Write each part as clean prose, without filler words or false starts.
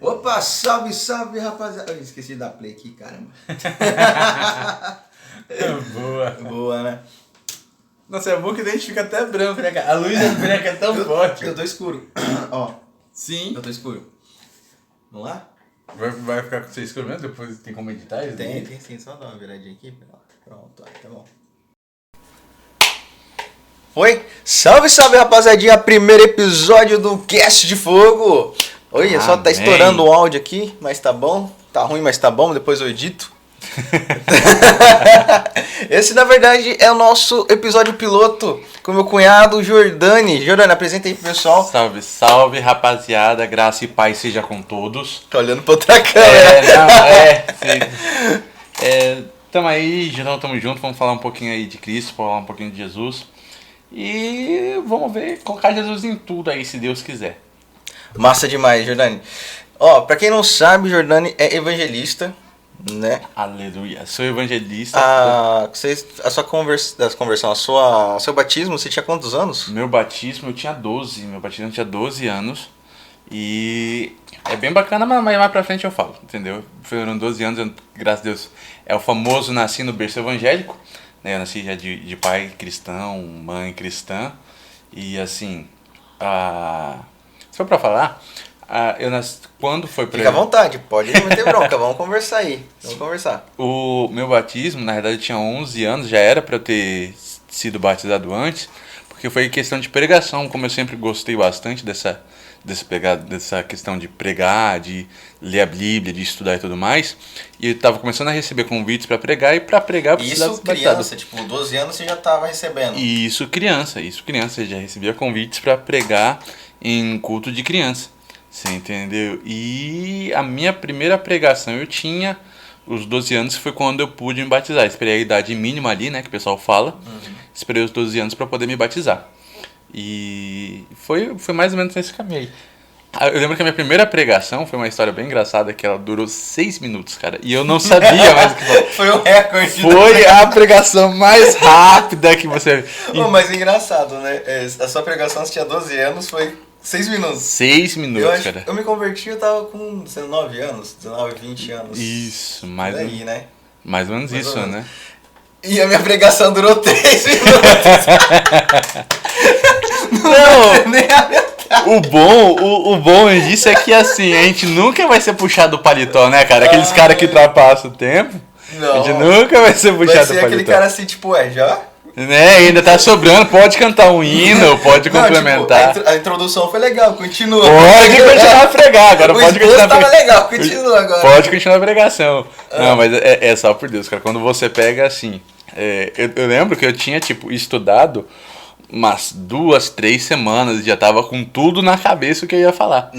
Opa, salve, salve, rapaziada. Eu esqueci de dar play aqui, caramba. Boa. Boa, né? Nossa, é bom que a gente fica até branco, né, cara? A luz branca é tão forte. Eu tô escuro. Ó. Sim. Eu tô escuro. Vamos lá? Vai ficar com você escuro mesmo? Depois tem como editar isso? Tem sim. Só dá uma viradinha aqui. Pronto, tá bom. Oi, salve, salve, rapaziadinha. Primeiro episódio do Cast de Fogo. Olha, só tá estourando o áudio aqui, mas tá bom. Tá ruim, mas tá bom, depois eu edito. Esse, na verdade, é o nosso episódio piloto com meu cunhado Jordani. Jordani, apresenta aí pro pessoal. Salve, salve, rapaziada. Graça e paz seja com todos. Tá olhando pra outra câmera. Tamo aí, geral, tamo junto. Vamos falar um pouquinho aí de Cristo, falar um pouquinho de Jesus. E vamos ver, colocar Jesus em tudo aí, se Deus quiser. Massa demais, Jordani. Ó, pra quem não sabe, Jordani é evangelista, né? Aleluia. Sou evangelista. Seu batismo, você tinha quantos anos? Meu batismo eu tinha 12. Meu batismo eu tinha 12 anos. E é bem bacana, mas mais pra frente eu falo, entendeu? Foram 12 anos, graças a Deus. É o famoso nasci no berço evangélico. Eu nasci já de pai cristão, mãe cristã. E assim, se for pra falar, eu nasci, quando foi pra... Fica à vontade, pode meter bronca, vamos conversar aí. Vamos conversar. O meu batismo, na verdade, eu tinha 11 anos, já era pra eu ter sido batizado antes, porque foi questão de pregação, como eu sempre gostei bastante dessa questão de pregar, de ler a Bíblia, de estudar e tudo mais. E eu estava começando a receber convites para pregar, e para pregar eu precisava ser batizado. Isso criança, tipo, 12 anos você já estava recebendo? Isso criança, eu já recebia convites para pregar em culto de criança, você entendeu? E a minha primeira pregação eu tinha os 12 anos, foi quando eu pude me batizar. Esperei a idade mínima ali, né, que o pessoal fala. Esperei os 12 anos para poder me batizar. E foi mais ou menos nesse caminho aí. Eu lembro que a minha primeira pregação foi uma história bem engraçada, que ela durou 6 minutos, cara. E eu não sabia mais o que falar. Foi um recorde. Foi a pregação mais rápida que você... Mas engraçado, né? A sua pregação, você tinha 12 anos, foi 6 minutos. 6 minutos, cara. Eu me converti, eu tava com 19 anos, 19, 20 anos. Isso, mais daí, né? Mais ou menos isso, né? E a minha pregação durou 3 minutos. Não, o bom disso é que assim, a gente nunca vai ser puxado do paletó, né, cara? Aqueles caras que ultrapassam o tempo. Não. A gente nunca vai ser puxado do paletó. Vai ser aquele cara assim, tipo, já? Né, ainda tá sobrando, pode cantar um hino, pode complementar. Tipo, a introdução foi legal, continua. Pode continuar a pregar, agora pode continuar a pregar. Legal, continua agora. Pode continuar a pregação. Não, mas é só por Deus, cara. Quando você pega assim, eu lembro que eu tinha, tipo, estudado umas 2, 3 semanas, já tava com tudo na cabeça o que eu ia falar.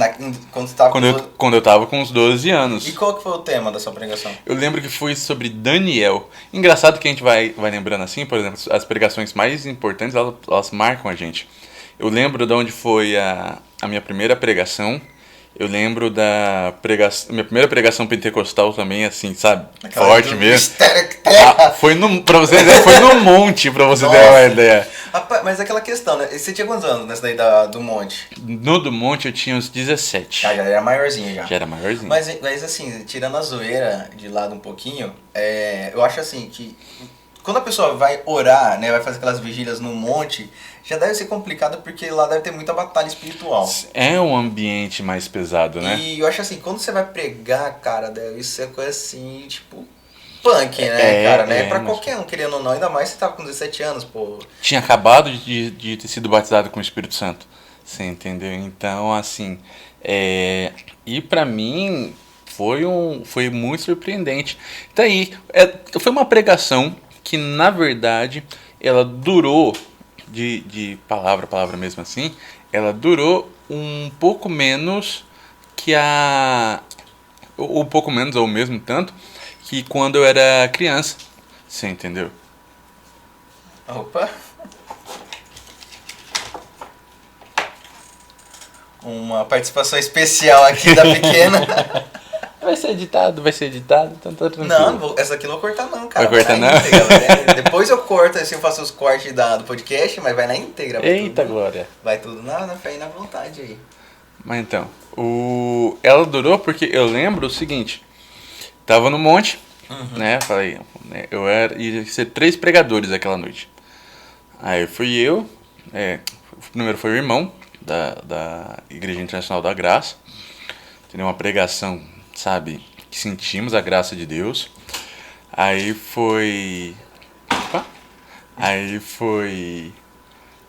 Quando eu tava com uns 12 anos. E qual que foi o tema da sua pregação? Eu lembro que foi sobre Daniel. Engraçado que a gente vai lembrando assim, por exemplo, as pregações mais importantes, elas marcam a gente. Eu lembro de onde foi a minha primeira pregação. Eu lembro da minha primeira pregação pentecostal também, assim, sabe? Aquela forte mesmo. Foi no monte, pra você ter uma ideia. Rapaz, mas aquela questão, né? Você tinha quantos anos nessa daí do monte? No do monte eu tinha uns 17. Já era maiorzinho já. Já era maiorzinho. Mas assim, tirando a zoeira de lado um pouquinho, eu acho assim que quando a pessoa vai orar, né, vai fazer aquelas vigílias no monte, já deve ser complicado porque lá deve ter muita batalha espiritual. É um ambiente mais pesado, né? E eu acho assim, quando você vai pregar, cara, deve ser coisa assim, tipo, punk, né, cara, né? Pra qualquer um, querendo ou não, ainda mais se tava com 17 anos, pô. Tinha acabado de ter sido batizado com o Espírito Santo, você entendeu? Então, assim, e pra mim foi muito surpreendente. Daí, foi uma pregação que, na verdade, ela durou, de palavra mesmo assim, ela durou um pouco menos que um pouco menos, ou mesmo tanto, que quando eu era criança, você entendeu? Opa! Uma participação especial aqui da pequena. Vai ser editado, então tá tranquilo. Não, essa aqui não vou cortar não, cara. Vai cortar não? Íntegra, depois eu corto, assim, eu faço os cortes do podcast, mas vai na íntegra. Eita, glória. Vai tudo na fé e na vontade aí. Mas então, Ela durou porque eu lembro o seguinte, tava no monte, né? Falei, né, ia ser 3 pregadores aquela noite. Aí fui eu, primeiro foi o irmão da Igreja Internacional da Graça, entendeu? Uma pregação, sabe, que sentimos a graça de Deus. Aí foi. Opa! Aí foi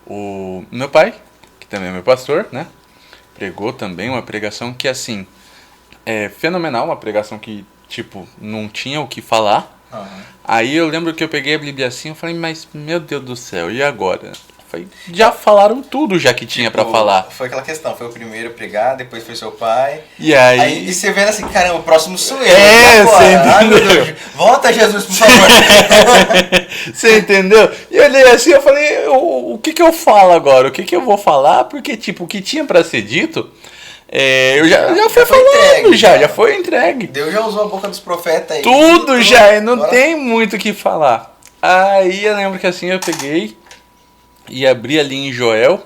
o meu pai, que também é meu pastor, né? Pregou também uma pregação que, assim, é fenomenal, uma pregação que, tipo, não tinha o que falar. Aí eu lembro que eu peguei a Bíblia assim e falei, mas meu Deus do céu, e agora? Falei, já falaram tudo já que tinha pra falar. Foi aquela questão, foi o primeiro a pregar, depois foi seu pai. E aí E você vendo assim, caramba, o próximo sou eu. Você entendeu? Ai, meu Deus, volta Jesus, por favor. Você entendeu? E eu olhei assim, eu falei, o que eu falo agora? O que eu vou falar? Porque, tipo, o que tinha pra ser dito, eu já foi falando, entregue, já foi entregue. Deus já usou a boca dos profetas aí. Tudo já, não tem muito o que falar. Aí eu lembro que assim eu peguei e abri ali em Joel,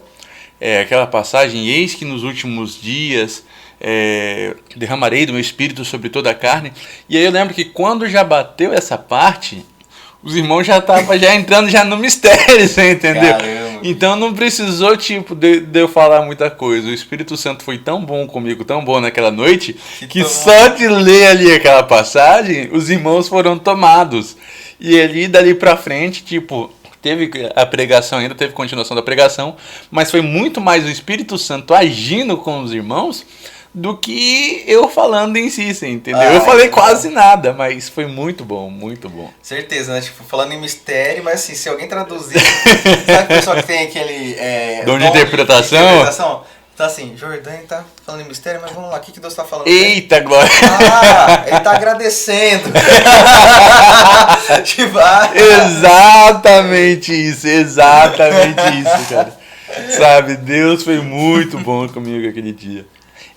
aquela passagem, eis que nos últimos dias derramarei do meu espírito sobre toda a carne. E aí eu lembro que quando já bateu essa parte, os irmãos já estavam já entrando já no mistério, você entendeu? Caramba. Então não precisou tipo de eu falar muita coisa. O Espírito Santo foi tão bom comigo, tão bom naquela noite, que só de ler ali aquela passagem, os irmãos foram tomados. E ali dali pra frente, tipo, teve a pregação ainda, teve continuação da pregação, mas foi muito mais o Espírito Santo agindo com os irmãos do que eu falando em si, você entendeu? Eu falei quase nada, mas foi muito bom, muito bom. Certeza, né? Tipo, falando em mistério, mas assim, se alguém traduzir, sabe o pessoal que tem aquele dom de interpretação? Então assim, Jordão tá falando em mistério, mas vamos lá, o que Deus tá falando? Eita, glória! Ele tá agradecendo. Tipo, exatamente isso, cara. Sabe, Deus foi muito bom comigo aquele dia.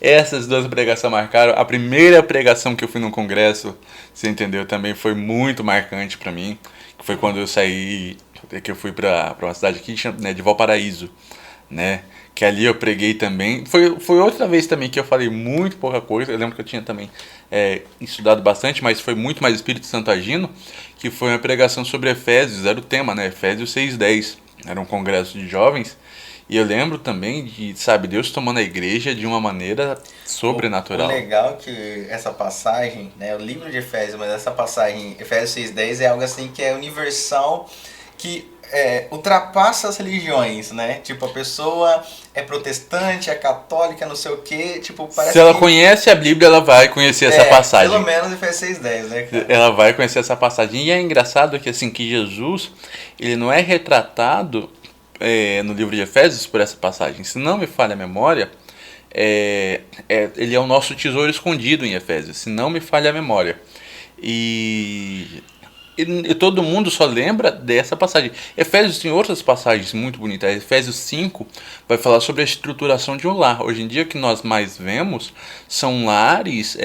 Essas 2 pregações marcaram. A primeira pregação que eu fui num congresso, você entendeu, também foi muito marcante pra mim. Que foi quando eu saí, que eu fui pra uma cidade aqui, né, de Valparaíso, né? Que ali eu preguei também. Foi outra vez também que eu falei muito pouca coisa. Eu lembro que eu tinha também estudado bastante, mas foi muito mais Espírito Santo agindo. Que foi uma pregação sobre Efésios, era o tema, né? Efésios 6:10. Era um congresso de jovens. E eu lembro também de, sabe, Deus tomando a igreja de uma maneira sobrenatural. O legal que essa passagem, né, o livro de Efésios, mas essa passagem, Efésios 6:10, é algo assim que é universal, que ultrapassa as religiões, né? Tipo, a pessoa é protestante, é católica, não sei o quê, tipo, parece se ela conhece a Bíblia, ela vai conhecer essa passagem. Pelo menos Efésios 6:10, né, cara? Ela vai conhecer essa passagem. E é engraçado que, assim, que Jesus, ele não é retratado no livro de Efésios por essa passagem. Se não me falha a memória, ele é o nosso tesouro escondido em Efésios. Se não me falha a memória. E todo mundo só lembra dessa passagem. Efésios tem outras passagens muito bonitas. Efésios 5 vai falar sobre a estruturação de um lar. Hoje em dia o que nós mais vemos são lares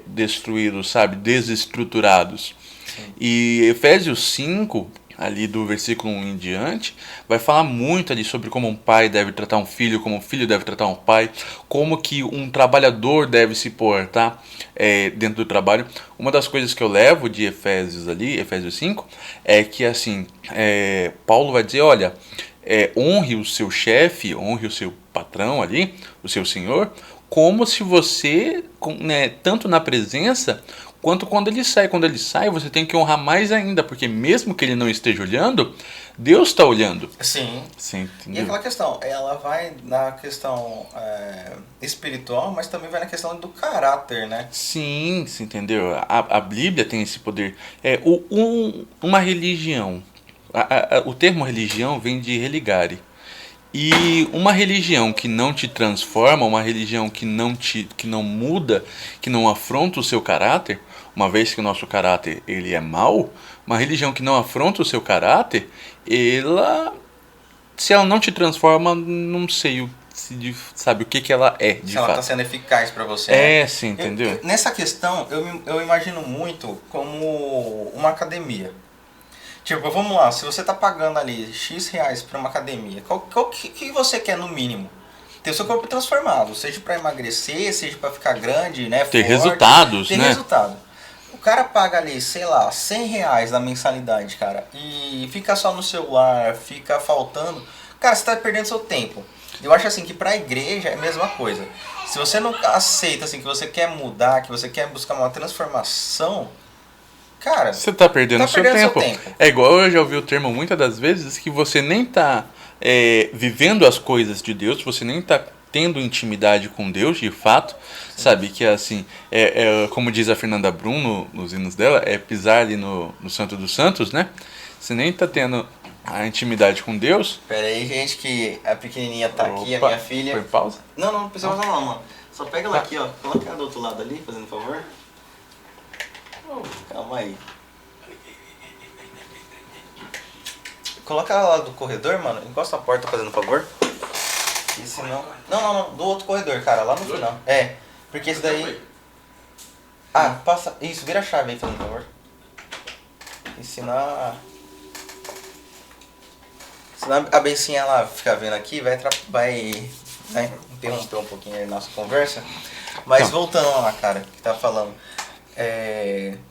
destruídos, sabe? Desestruturados. Sim. E Efésios 5, ali do versículo 1 em diante, vai falar muito ali sobre como um pai deve tratar um filho, como um filho deve tratar um pai, como que um trabalhador deve se portar dentro do trabalho. Uma das coisas que eu levo de Efésios ali, Efésios 5, é que assim, Paulo vai dizer, olha, honre o seu chefe, honre o seu patrão ali, o seu senhor, como se você, né, tanto na presença quanto quando ele sai. Quando ele sai, você tem que honrar mais ainda, porque mesmo que ele não esteja olhando, Deus está olhando. Sim. Sim, e aquela questão, ela vai na questão espiritual, mas também vai na questão do caráter, né? Sim, você entendeu? A Bíblia tem esse poder. Uma religião, o termo religião vem de religare. E uma religião que não te transforma, uma religião que não muda, que não afronta o seu caráter, uma vez que o nosso caráter ele é mau, uma religião que não afronta o seu caráter, se ela não te transforma, não sei sabe o que ela é de fato. Se ela está sendo eficaz para você. Né? Sim, entendeu? Nessa questão, eu imagino muito como uma academia. Tipo, vamos lá, se você tá pagando ali X reais pra uma academia, o que você quer no mínimo? ter o seu corpo transformado, seja para emagrecer, seja para ficar grande, né, Ter forte, resultados, ter né? resultado. O cara paga ali, sei lá, R$ 100 na mensalidade, cara, e fica só no celular, fica faltando, cara, você tá perdendo seu tempo. Eu acho assim que pra igreja é a mesma coisa. Se você não aceita assim que você quer mudar, que você quer buscar uma transformação, cara, Você tá perdendo tá seu perdendo seu tempo. tempo. É igual eu já ouvi o termo muitas das vezes que você nem tá vivendo as coisas de Deus, você nem tá tendo intimidade com Deus de fato, sabe? Que é assim, como diz a Fernanda Brum nos hinos dela, é pisar ali no Santo dos Santos, né? Você nem tá tendo a intimidade com Deus. Pera aí, gente, que a pequenininha tá aqui, a Opa, minha filha. foi pausa? Não precisa fazer não, mano. Só pega ela aqui, ó. Coloca ela do outro lado ali, fazendo favor. Calma aí. Coloca ela lá do corredor, mano. Encosta a porta, fazendo favor. E senão... Não. Do outro corredor, cara. Lá no final. É. Porque esse daí... Ah, passa... Isso, vira a chave aí, fazendo favor. E senão... Senão a Bencinha ela fica vendo aqui, vai né, interromper um pouquinho a nossa conversa. Mas Então. voltando lá, cara, que tá falando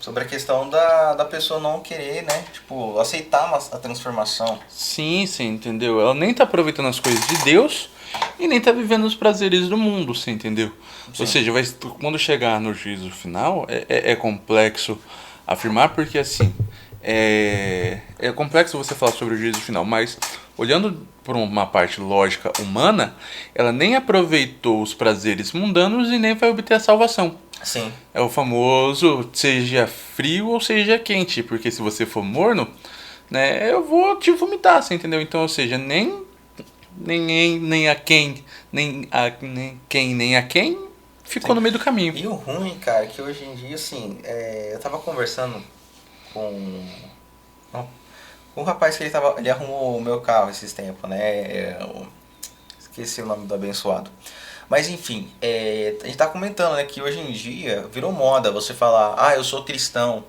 sobre a questão da pessoa não querer, né, tipo, aceitar a transformação. Sim, entendeu? Ela nem tá aproveitando as coisas de Deus e nem tá vivendo os prazeres do mundo, você entendeu? Sim. Ou seja, quando chegar no juízo final, é complexo afirmar, porque assim, é complexo você falar sobre o juízo final, mas olhando por uma parte lógica humana, ela nem aproveitou os prazeres mundanos e nem vai obter a salvação. Sim. É o famoso seja frio ou seja quente, porque se você for morno, né, eu vou te vomitar, você entendeu? Então, ou seja, nem a quem ficou Sim. no meio do caminho. E o ruim, cara, que hoje em dia, assim, eu tava conversando com um rapaz que ele arrumou o meu carro esses tempos, né? Esqueci o nome do abençoado. Mas enfim, a gente tá comentando, né, que hoje em dia virou moda você falar, ah, eu sou cristão,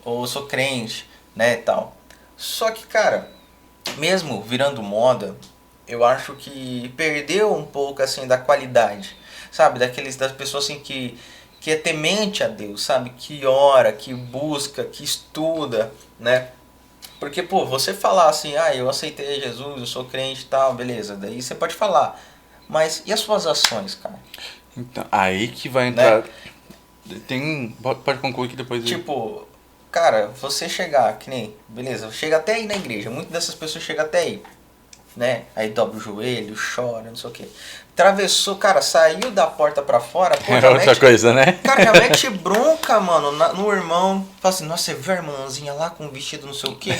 ou eu sou crente, né, tal. Só que, cara, mesmo virando moda, eu acho que perdeu um pouco, assim, da qualidade, sabe? Das pessoas, assim, que é temente a Deus, sabe? Que ora, que busca, que estuda, né? Porque, pô, você falar assim, ah, eu aceitei Jesus, eu sou crente e tal, beleza, daí você pode falar. Mas e as suas ações, cara? Então, aí que vai entrar. Né? Pode concluir que depois. Tipo, cara, você chegar, que nem, beleza, chega até aí na igreja, muitas dessas pessoas chegam até aí, né? Aí dobra o joelho, chora, não sei o que. Atravessou, cara, saiu da porta pra fora, pô, É outra coisa, né? Cara, já mete bronca, mano, no irmão. Fala assim, nossa, você viu a irmãzinha lá com um vestido não sei o quê?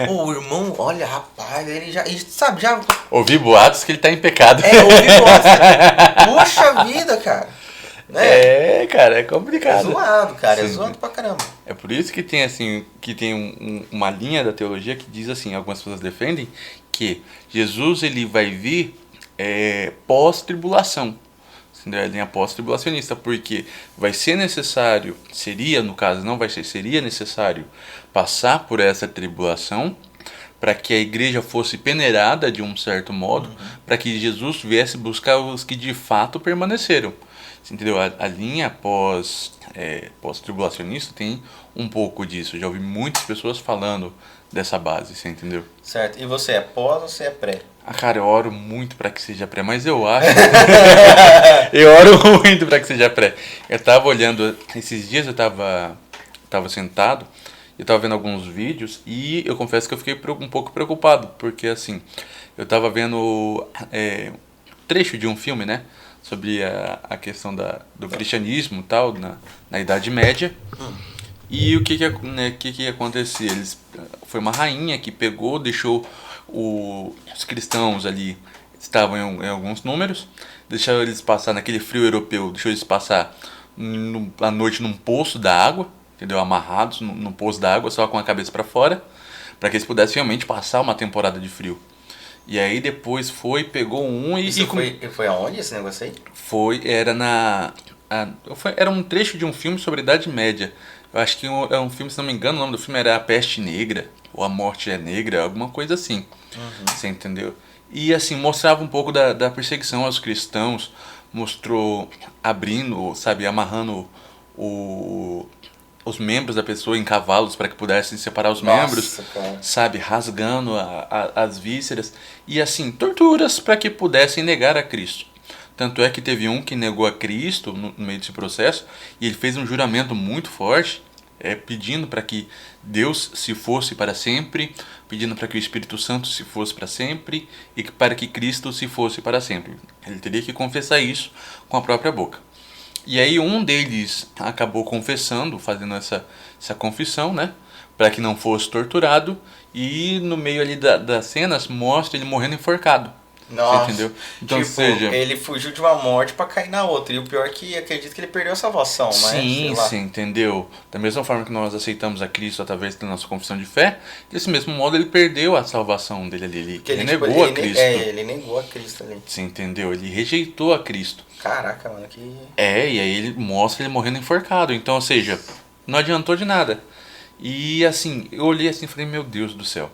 O irmão, olha, rapaz, ele já, sabe, já... Ouvi boatos que ele tá em pecado. Ouvi boatos. Puxa vida, cara. Né? Cara, é complicado. É zoado, cara, Sim. É zoado pra caramba. É por isso que tem assim, que tem uma linha da teologia que diz assim, algumas pessoas defendem que Jesus ele vai vir pós-tribulação. A linha pós-tribulacionista, porque vai ser necessário, seria necessário passar por essa tribulação para que a igreja fosse peneirada de um certo modo, para que Jesus viesse buscar os que de fato permaneceram. Você entendeu? A linha pós-tribulacionista tem um pouco disso. Eu já ouvi muitas pessoas falando dessa base, você entendeu? Certo. E você é pós ou você é pré? Cara, eu oro muito para que seja pré, mas eu acho. Eu oro muito para que seja pré. Eu tava olhando, esses dias eu tava sentado, eu tava vendo alguns vídeos e eu confesso que eu fiquei um pouco preocupado, porque assim, eu tava vendo trecho de um filme, né? Sobre a questão do cristianismo e tal, na Idade Média. E o que acontecia? Foi uma rainha que pegou, deixou os cristãos ali, estavam em alguns números, deixou eles passar naquele frio europeu, deixou eles passar à noite num poço da água, entendeu? Amarrados num poço da água, só com a cabeça para fora, para que eles pudessem realmente passar uma temporada de frio. E aí depois pegou um e... Foi aonde esse negócio aí? Era um trecho de um filme sobre a Idade Média. Eu acho que é um filme, se não me engano, o nome do filme era A Peste Negra, ou A Morte é Negra, alguma coisa assim. Você entendeu? E assim, mostrava um pouco da perseguição aos cristãos, mostrou abrindo, sabe, amarrando o, os membros da pessoa em cavalos para que pudessem separar os membros, Nossa, cara. sabe, rasgando as vísceras e assim, torturas para que pudessem negar a Cristo. Tanto é que teve um que negou a Cristo no meio desse processo e ele fez um juramento muito forte, pedindo para que Deus se fosse para sempre, pedindo para que o Espírito Santo se fosse para sempre e para que Cristo se fosse para sempre. Ele teria que confessar isso com a própria boca. E aí um deles acabou confessando, fazendo essa confissão, né? Para que não fosse torturado. E no meio ali das cenas mostra ele morrendo enforcado. Você Nossa, entendeu? Então, tipo, seja, ele fugiu de uma morte pra cair na outra. E o pior é que acredito que ele perdeu a salvação, né? Sei sim, lá. sim, entendeu? Da mesma forma que nós aceitamos a Cristo através da nossa confissão de fé, desse mesmo modo ele perdeu a salvação dele ali. Ele Porque ele, tipo, renegou a Cristo. ele negou a Cristo ali. Você entendeu? Ele rejeitou a Cristo. Caraca, mano, que. E aí ele mostra ele morrendo enforcado. Então, ou seja, não adiantou de nada. E assim, eu olhei assim e falei, meu Deus do céu,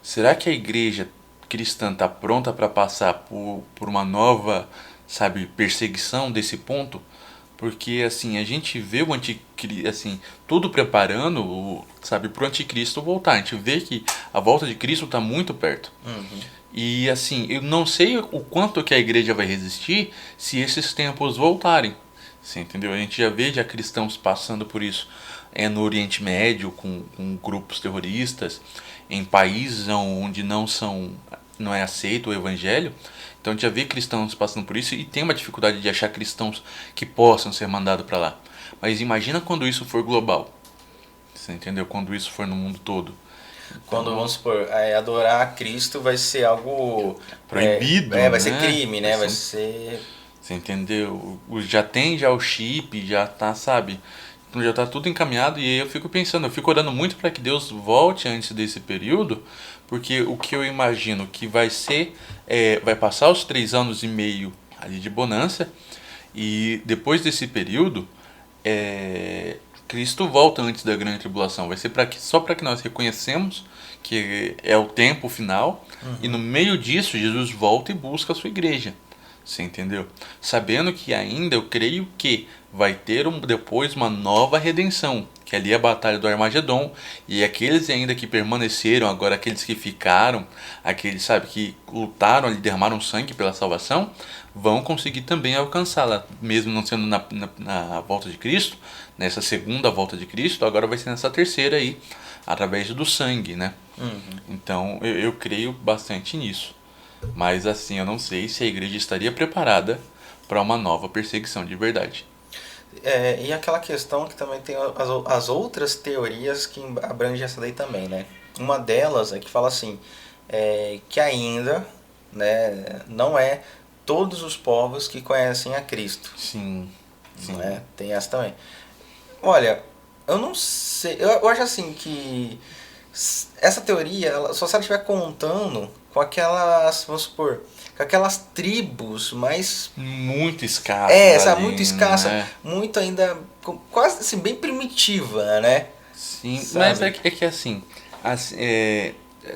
será que a igreja cristã está pronta para passar por uma nova, sabe, perseguição desse ponto? Porque assim, a gente vê o anticristo, assim, tudo preparando, sabe, para o anticristo voltar. A gente vê que a volta de Cristo está muito perto. Uhum. E assim, eu não sei o quanto que a igreja vai resistir se esses tempos voltarem. Você entendeu? A gente já vê já cristãos passando por isso no Oriente Médio com grupos terroristas, em países onde não é aceito o evangelho. Então a gente já vê cristãos passando por isso e tem uma dificuldade de achar cristãos que possam ser mandados para lá. Mas imagina quando isso for global. Você entendeu? Quando isso for no mundo todo. Quando, vamos supor, adorar a Cristo vai ser algo Proibido, vai ser né? crime, né? Vai ser. Você entendeu? Já tem já o chip, já tá, sabe? Então já tá tudo encaminhado e aí eu fico pensando, eu fico orando muito para que Deus volte antes desse período, porque o que eu imagino que vai ser, vai passar os 3 anos e meio ali de bonança e depois desse período, Cristo volta antes da grande tribulação. Vai ser só para que nós reconhecemos que é o tempo final e no meio disso Jesus volta e busca a sua igreja. Você entendeu? Sabendo que ainda eu creio que vai ter depois uma nova redenção, que ali é a batalha do Armagedon, e aqueles ainda que permaneceram, agora aqueles que ficaram, aqueles, sabe, que lutaram ali, derramaram sangue pela salvação, vão conseguir também alcançá-la, mesmo não sendo na volta de Cristo, nessa segunda volta de Cristo, agora vai ser nessa terceira aí, através do sangue, né? Então eu creio bastante nisso. Mas assim, eu não sei se a igreja estaria preparada para uma nova perseguição de verdade. E aquela questão que também tem as outras teorias que abrangem essa lei também, né? Uma delas é que fala assim, que ainda, né, não é todos os povos que conhecem a Cristo. Sim, sim. Né? Tem essa também. Olha, eu não sei, eu acho assim que essa teoria só se ela estiver contando com aquelas, vamos supor, com aquelas tribos mais Muito escassa. sabe, ali, muito escassa, né? muito ainda, quase assim, bem primitiva, né? Sim, Sabe? mas é que assim,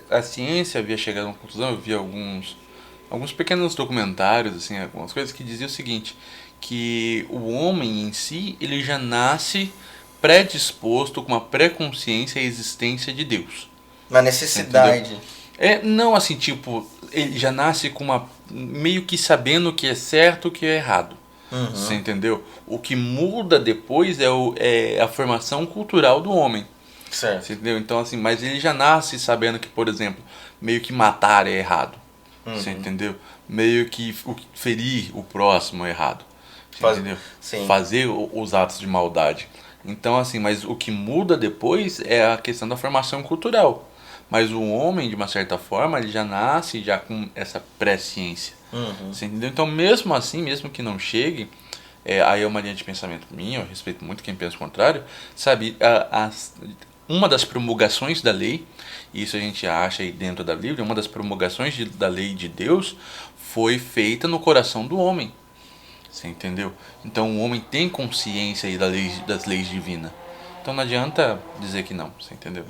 a ciência havia chegado a uma conclusão, eu vi alguns pequenos documentários, assim, algumas coisas que diziam o seguinte, que o homem em si, ele já nasce predisposto com uma pré-consciência à existência de Deus. Na necessidade. Não assim, tipo, ele já nasce com uma meio que sabendo o que é certo e o que é errado. Você entendeu? O que muda depois é a formação cultural do homem. Certo. Você entendeu? Então, assim, mas ele já nasce sabendo que, por exemplo, meio que matar é errado. Você entendeu? Meio que ferir o próximo é errado. Você entendeu? Sim. Fazer os atos de maldade. Então, assim, mas o que muda depois é a questão da formação cultural. Mas o homem, de uma certa forma, ele já nasce já com essa pré-ciência. Você entendeu? Então, mesmo assim, mesmo que não chegue, aí é uma linha de pensamento minha, eu respeito muito quem pensa o contrário, sabe? Uma das promulgações da lei, isso a gente acha aí dentro da Bíblia, uma das promulgações da lei de Deus foi feita no coração do homem. Você entendeu? Então o homem tem consciência aí das leis divinas. Então não adianta dizer que não, você entendeu?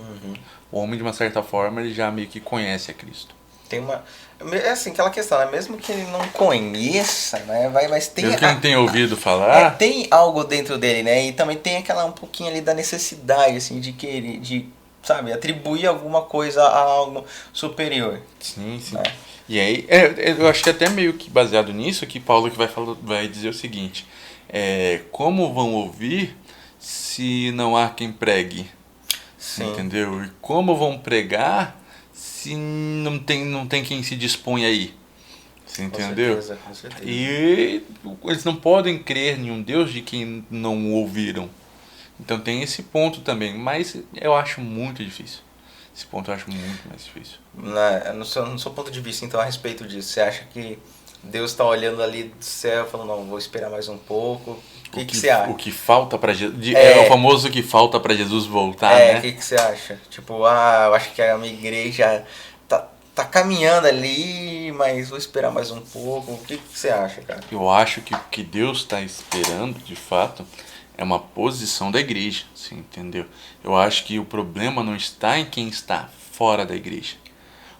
O homem, de uma certa forma, ele já meio que conhece a Cristo. tem uma... É assim, aquela questão, né? Mesmo que ele não conheça, né? Mas tem... Mesmo que ele não tenha ouvido falar... tem algo dentro dele, né? E também tem aquela um pouquinho ali da necessidade, assim, de querer, de, sabe, atribuir alguma coisa a algo superior. Sim, sim. Né? E aí, eu acho que até meio que baseado nisso, que Paulo que vai dizer o seguinte, como vão ouvir se não há quem pregue? Sim. Entendeu? E como vão pregar se não tem quem se dispõe aí? Você entendeu? Com certeza. E eles não podem crer em um Deus de quem não ouviram. Então tem esse ponto também, mas eu acho muito difícil. Esse ponto eu acho muito mais difícil. No seu ponto de vista, então, a respeito disso, você acha que Deus está olhando ali do céu, falando, não, vou esperar mais um pouco? O que você acha? O que falta para Jesus... É o famoso que falta para Jesus voltar, né? O que você acha? Tipo, eu acho que a minha igreja tá caminhando ali, mas vou esperar mais um pouco. O que você acha, cara? Eu acho que o que Deus está esperando, de fato, é uma posição da igreja, você entendeu? Eu acho que o problema não está em quem está fora da igreja.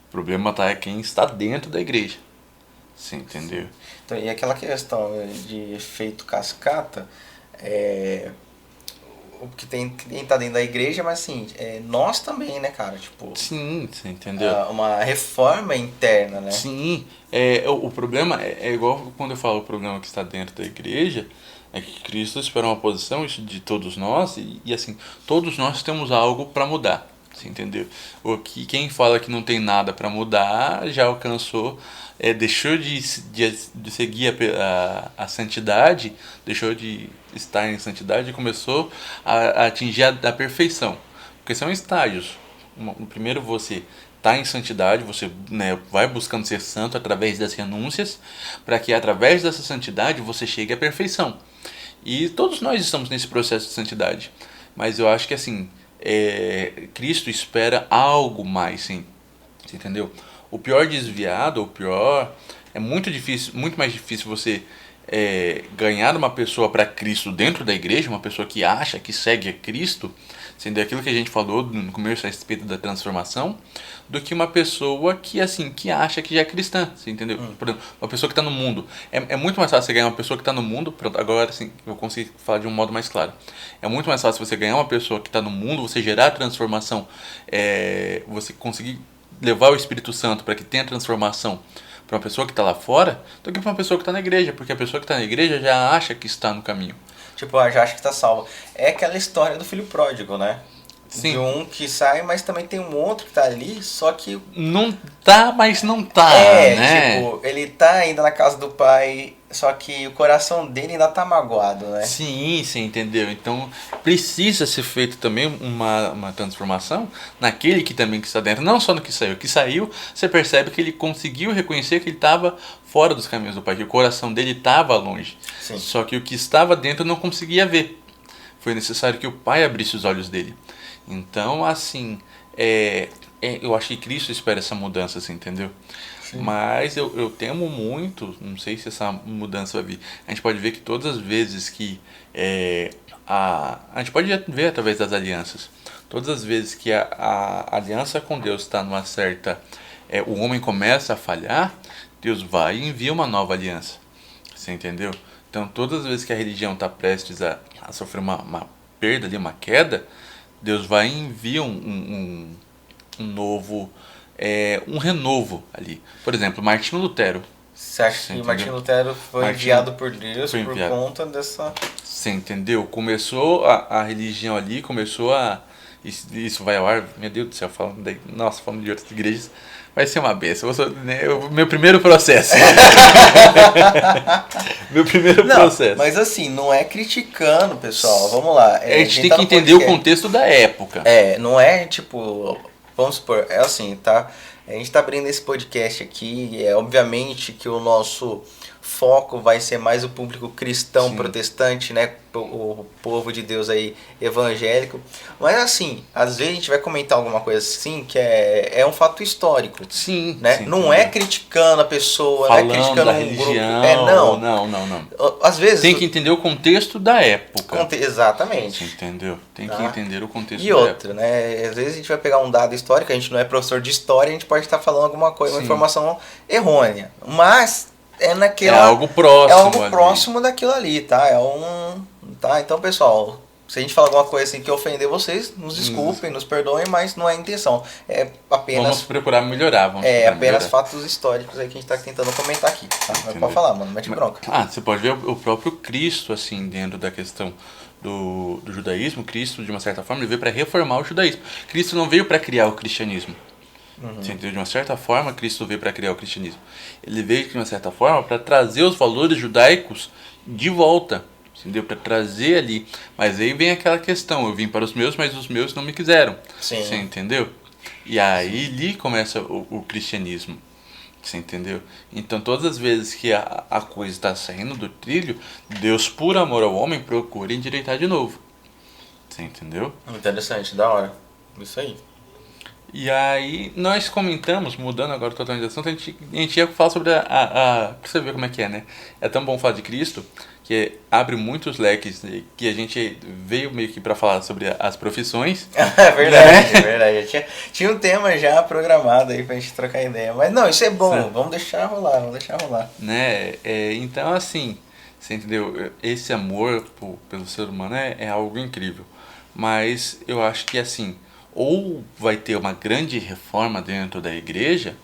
O problema está em quem está dentro da igreja. Você entendeu? Então, e aquela questão de efeito cascata, o que tem quem tá dentro da igreja, mas assim, nós também, né, cara? Tipo, sim, você entendeu? Uma reforma interna, né? Sim, o problema é igual quando eu falo o problema que está dentro da igreja, é que Cristo espera uma posição de todos nós e assim, todos nós temos algo para mudar, você entendeu? O que quem fala que não tem nada para mudar já alcançou, deixou de seguir a santidade, deixou de estar em santidade e começou a atingir a perfeição, porque são estágios. Primeiro você está em santidade, você, né, vai buscando ser santo através das renúncias, para que através dessa santidade você chegue à perfeição. E todos nós estamos nesse processo de santidade. Mas eu acho que assim, Cristo espera algo mais, sim. Você entendeu? O pior desviado, o pior... É muito difícil, muito mais difícil você ganhar uma pessoa para Cristo dentro da igreja, uma pessoa que acha que segue a Cristo, sendo aquilo que a gente falou no começo a respeito da transformação, do que uma pessoa que assim que acha que já é cristã, você entendeu? Por exemplo, uma pessoa que está no mundo. É muito mais fácil você ganhar uma pessoa que está no mundo, pronto, agora assim, eu consigo falar de um modo mais claro. É muito mais fácil você ganhar uma pessoa que está no mundo, você gerar a transformação, você conseguir levar o Espírito Santo para que tenha transformação para uma pessoa que está lá fora, do que para uma pessoa que está na igreja, porque a pessoa que está na igreja já acha que está no caminho. Tipo, já acha que está salvo. É aquela história do filho pródigo, né? Sim. De um que sai, mas também tem um outro que tá ali, só que... Não tá, mas não tá, né? Tipo, ele tá ainda na casa do pai, só que o coração dele ainda tá magoado, né? Sim, você entendeu? Então precisa ser feito também uma transformação naquele que também que está dentro, não só no que saiu. O que saiu, você percebe que ele conseguiu reconhecer que ele estava fora dos caminhos do pai, que o coração dele estava longe. Sim. Só que o que estava dentro não conseguia ver. Foi necessário que o pai abrisse os olhos dele. Então, assim, eu acho que Cristo espera essa mudança, assim, entendeu? Sim. Mas eu temo muito, não sei se essa mudança vai vir. A gente pode ver que todas as vezes que a gente pode ver através das alianças, todas as vezes que a aliança com Deus está numa certa... o homem começa a falhar, Deus vai e envia uma nova aliança. Você entendeu? Então, todas as vezes que a religião está prestes a sofrer uma perda ali, uma queda, Deus vai e envia um novo, um renovo ali. Por exemplo, Martinho Lutero. Você acha que Martinho Lutero foi enviado por Deus por conta dessa... Você entendeu? Começou a religião ali, começou a... Isso vai ao ar, meu Deus do céu, falando de outras igrejas, vai ser uma benção. Meu primeiro processo. Meu primeiro processo. Mas assim, não é criticando, pessoal. Vamos lá. A gente tem que entender o contexto da época. Não é tipo... Vamos supor, assim, tá? A gente tá abrindo esse podcast aqui. Obviamente que o nosso foco vai ser mais o público cristão, Sim. protestante, né? O povo de Deus aí evangélico. Mas assim, às vezes a gente vai comentar alguma coisa assim que é um fato histórico, Sim, né? sim, Não é entendeu? criticando a pessoa, não é Falando criticando da um religião, grupo. Não. não. Às vezes. Tem que entender o contexto da época. Você Exatamente. entendeu? Tem que Tá? entender o contexto E da época. outra, né? Às vezes a gente vai pegar um dado histórico, a gente não é professor de história, a gente pode estar falando alguma coisa, uma Sim. informação errônea. Mas é naquela. É algo próximo. É algo ali. próximo daquilo ali, tá? Tá? Então, pessoal, se a gente falar alguma coisa assim que ofender vocês, nos desculpem, nos perdoem, mas não é a intenção. É apenas. Vamos procurar melhorar. Apenas fatos históricos aí que a gente tá tentando comentar aqui. Tá? Mas pode falar, mano, mete bronca. Você pode ver o próprio Cristo, assim, dentro da questão do judaísmo. Cristo, de uma certa forma, ele veio para reformar o judaísmo. Cristo não veio para criar o cristianismo. Você entendeu? De uma certa forma, Cristo veio para criar o cristianismo. Ele veio, de uma certa forma, para trazer os valores judaicos de volta. Entendeu? Para trazer ali. Mas aí vem aquela questão: eu vim para os meus, mas os meus não me quiseram. Sim. Você entendeu? E aí ali começa o cristianismo. Você entendeu? Então, todas as vezes que a coisa está saindo do trilho, Deus, por amor ao homem, procura endireitar de novo. Você entendeu? Interessante, da hora. Isso aí. E aí, nós comentamos, mudando agora totalmente de assunto, a gente ia falar sobre pra você ver como é que é, né? É tão bom falar de Cristo, que abre muitos leques, que a gente veio meio que para falar sobre as profissões. É verdade, é verdade. Tinha um tema já programado aí pra gente trocar ideia. Mas não, isso é bom, Sim. vamos deixar rolar. Né? Então, assim, você entendeu? Esse amor pelo ser humano é algo incrível. Mas eu acho que, assim, ou vai ter uma grande reforma dentro da igreja,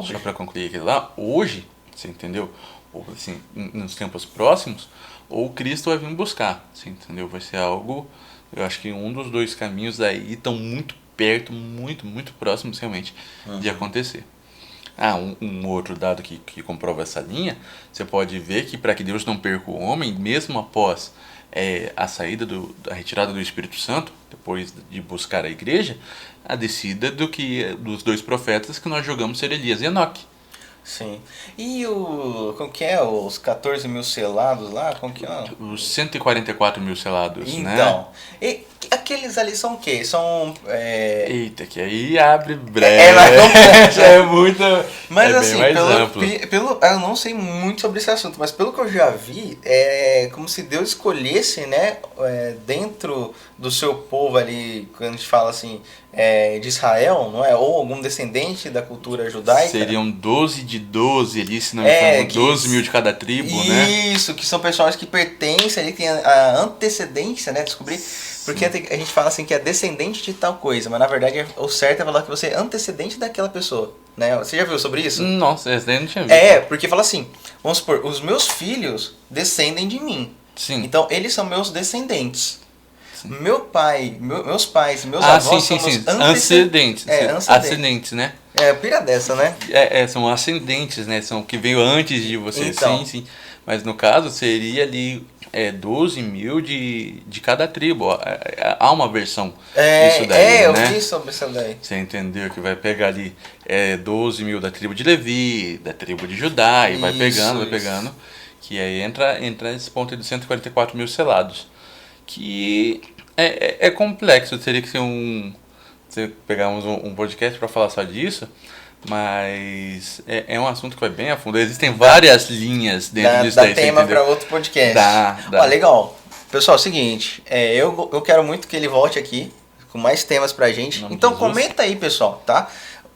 só para concluir aquilo lá, hoje, você entendeu? Ou assim, nos tempos próximos, ou Cristo vai vir buscar, você entendeu? Vai ser algo, eu acho que um dos dois caminhos aí estão muito perto, muito próximos realmente de acontecer. Um outro dado que comprova essa linha, você pode ver que para que Deus não perca o homem, mesmo após a saída a retirada do Espírito Santo, depois de buscar a igreja, a descida dos dois profetas que nós julgamos ser Elias e Enoque. Sim. E como que é? Os 14 mil selados lá? Como que é? Os 144 mil selados, né? Então, e aqueles ali são o quê? São... Eita, que aí abre breve. É mais complexo. É muito... Mas é assim, bem mais amplo. eu não sei muito sobre esse assunto, mas pelo que eu já vi, é como se Deus escolhesse, né, dentro do seu povo ali, quando a gente fala assim, de Israel, não é? Ou algum descendente da cultura judaica. Seriam 12 de 12 ali, se não me engano, 12 mil de cada tribo, né? Isso, que são pessoas que pertencem ali, que tem a antecedência, né, descobrir. Porque a gente fala assim que é descendente de tal coisa, mas na verdade o certo é falar que você é antecedente daquela pessoa, né? Você já viu sobre isso? Nossa, essa daí eu não tinha visto. Porque fala assim, vamos supor, os meus filhos descendem de mim. Sim. Então eles são meus descendentes. Sim. Meus pais e meus avós são meus antecedentes. Ascendentes, né? Pira dessa, né? São ascendentes, né? São que veio antes de você. Então. Sim. Mas no caso seria ali 12 mil de cada tribo. Há uma versão disso daí, eu né? vi sobre isso daí. Você entendeu que vai pegar ali 12 mil da tribo de Levi, da tribo de Judá, e vai pegando. Que aí entra esse ponto de 144 mil selados. Que é complexo, teria que ser se pegarmos um podcast para falar só disso, mas é um assunto que vai bem a fundo. Existem várias linhas dentro disso daí. Dá tema para outro podcast. Dá. Legal. Pessoal, é o seguinte, eu quero muito que ele volte aqui com mais temas pra gente. Então comenta aí, pessoal, tá?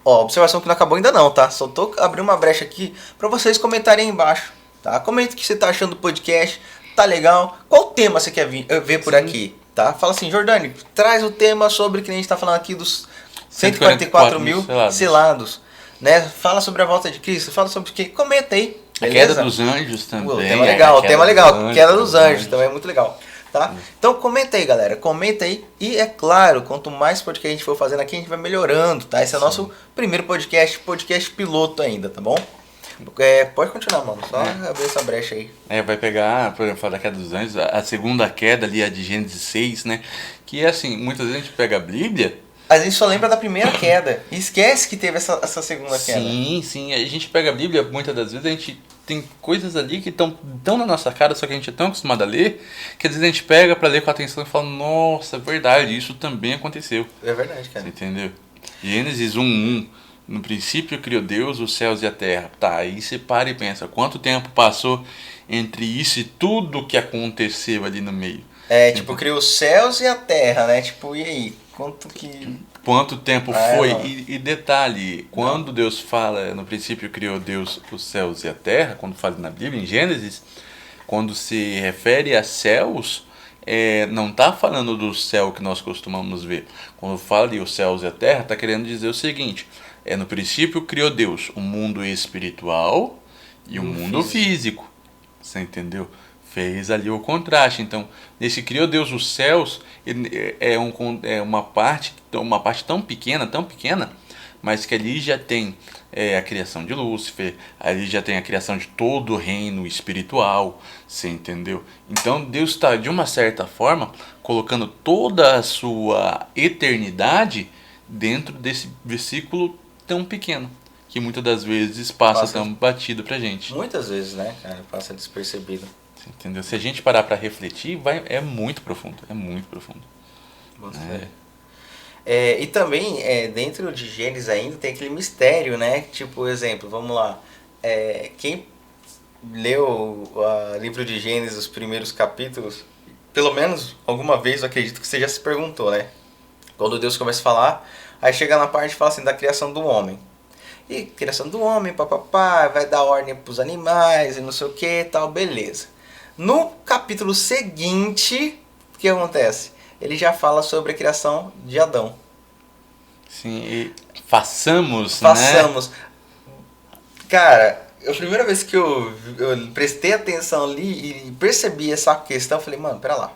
Observação que não acabou ainda não, tá? Só tô abrindo uma brecha aqui para vocês comentarem aí embaixo, tá? Comenta o que você tá achando do podcast. Tá legal? Qual tema você quer ver por aqui? Tá? Fala assim, Jordani, traz o tema sobre que a gente tá falando aqui dos 144 mil selados. Né? Fala sobre a volta de Cristo, fala sobre o que? Comenta aí. Beleza? A queda dos anjos também. Tema legal. Queda dos anjos também é muito legal. Tá? Então comenta aí, galera. Comenta aí. E é claro, quanto mais podcast a gente for fazendo aqui, a gente vai melhorando, tá? Esse é o nosso primeiro podcast piloto ainda, tá bom? Pode continuar, mano. Só abrir essa brecha aí. Vai pegar, por exemplo, da queda dos anjos, a segunda queda ali, a de Gênesis 6, né? Que é assim, muitas vezes a gente pega a Bíblia... A gente só lembra da primeira queda. E esquece que teve essa segunda queda. Sim. A gente pega a Bíblia, muitas das vezes a gente tem coisas ali que estão tão na nossa cara, só que a gente é tão acostumado a ler, que às vezes a gente pega pra ler com atenção e fala, nossa, é verdade, isso também aconteceu. É verdade, cara. Você entendeu? Gênesis 1:1. No princípio criou Deus os céus e a terra. Tá, aí você para e pensa, quanto tempo passou entre isso e tudo que aconteceu ali no meio? Tipo, criou os céus e a terra, né? Tipo, e aí? Quanto que... Quanto tempo foi? Não. E detalhe, quando Deus fala, no princípio criou Deus os céus e a terra, quando fala na Bíblia, em Gênesis, quando se refere a céus, não está falando do céu que nós costumamos ver. Quando fala de os céus e a terra, está querendo dizer o seguinte, no princípio criou Deus o mundo espiritual e o mundo físico. Você entendeu? Fez ali o contraste. Então, nesse criou Deus os céus, é uma parte tão pequena, mas que ali já tem a criação de Lúcifer, ali já tem a criação de todo o reino espiritual, você entendeu? Então, Deus está, de uma certa forma, colocando toda a sua eternidade dentro desse versículo tão pequeno, que muitas das vezes passa tão batido pra gente. Muitas vezes, né, cara? Passa despercebido. Entendeu? Se a gente parar para refletir, é muito profundo. É muito profundo. E também, dentro de Gênesis ainda, tem aquele mistério, né? Tipo, exemplo, vamos lá. Quem leu o livro de Gênesis, os primeiros capítulos, pelo menos alguma vez eu acredito que você já se perguntou, né? Quando Deus começa a falar, aí chega na parte e fala assim, da criação do homem. E criação do homem, papapá, vai dar ordem pros animais e não sei o que tal, beleza. No capítulo seguinte, o que acontece? Ele já fala sobre a criação de Adão. Sim, e façamos. Cara, a primeira vez que eu prestei atenção ali e percebi essa questão, eu falei, mano, pera lá.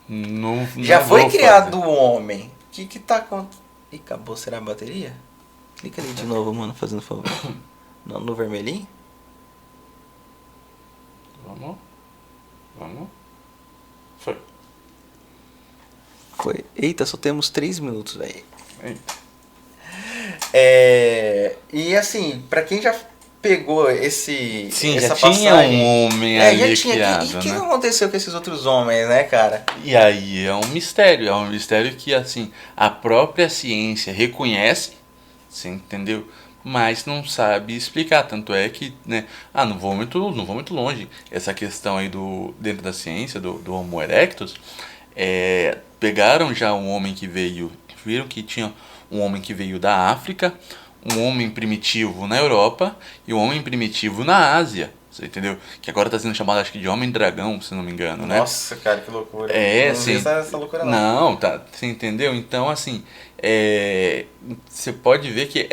Não já foi criado o homem. O que tá acontecendo? Ih, acabou, será a bateria? Clica ali de novo, mano, fazendo favor. No vermelhinho? Vamos. Foi. Eita, só temos 3 minutos, velho. E assim, pra quem já pegou essa já passagem, tinha um homem ali criado, E o que aconteceu com esses outros homens, né, cara? E aí é um mistério que, assim, a própria ciência reconhece, você entendeu? Mas não sabe explicar, tanto é que, né, não vou muito longe, essa questão aí dentro da ciência, do Homo erectus, pegaram já um homem que veio, viram que tinha um homem que veio da África, um homem primitivo na Europa e um homem primitivo na Ásia, você entendeu? Que agora está sendo chamado, acho que de homem-dragão, se não me engano, né? Nossa, cara, que loucura. Não vi essa loucura não, tá, você entendeu? Então, assim, você pode ver que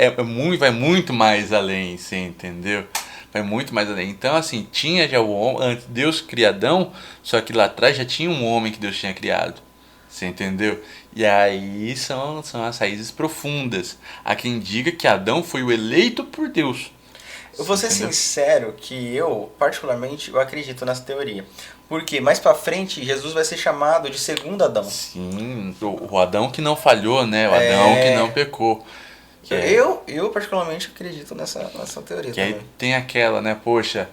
vai muito mais além, você entendeu? Vai muito mais além. Então, assim, tinha já o homem, antes Deus criadão, só que lá atrás já tinha um homem que Deus tinha criado. Você entendeu? E aí são as raízes profundas. Há quem diga que Adão foi o eleito por Deus. Eu vou ser sincero que eu, particularmente, eu acredito nessa teoria. Porque mais pra frente, Jesus vai ser chamado de segundo Adão. Sim, o Adão que não falhou, né? O Adão que não pecou. Eu particularmente acredito nessa teoria que também. Aí tem aquela, né? Poxa,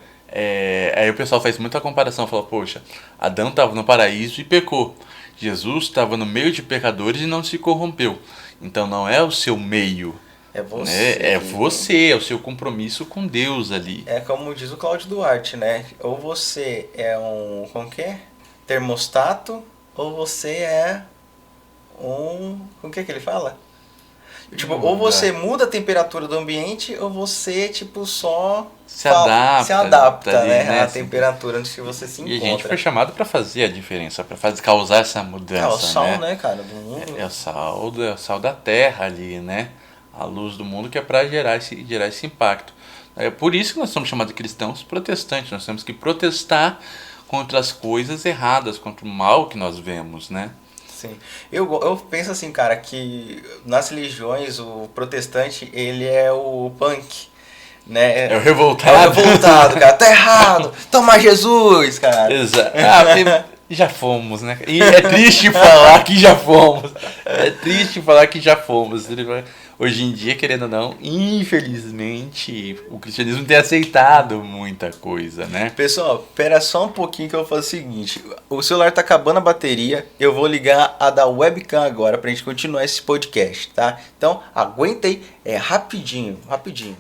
aí o pessoal faz muita comparação. Fala, poxa, Adão estava no paraíso e pecou. Jesus estava no meio de pecadores e não se corrompeu. Então não é o seu meio. É você. Né? É você, é o seu compromisso com Deus ali. É como diz o Cláudio Duarte, né? Ou você é um, como que é? Termostato, ou você é um... Como que ele fala? Tipo, ou você muda a temperatura do ambiente, ou você, tipo, só se adapta ali, né? A temperatura onde você se encontra. E a gente foi chamado para fazer a diferença, para causar essa mudança. É o sal, né, cara, do mundo. É o sal da terra ali, né? A luz do mundo que é para gerar esse impacto. É por isso que nós somos chamados de cristãos protestantes. Nós temos que protestar contra as coisas erradas, contra o mal que nós vemos, né? Sim. Eu penso assim, cara, que nas religiões o protestante, ele é o punk, né? É o revoltado. É o revoltado, cara. Tá errado. Toma Jesus, cara. Exato. Já fomos, né? E é triste falar que já fomos. É triste falar que já fomos. Hoje em dia, querendo ou não, infelizmente, o cristianismo tem aceitado muita coisa, né? Pessoal, espera só um pouquinho que eu vou fazer o seguinte. O celular tá acabando a bateria, eu vou ligar a da webcam agora pra gente continuar esse podcast, tá? Então, aguenta aí, é rapidinho, rapidinho.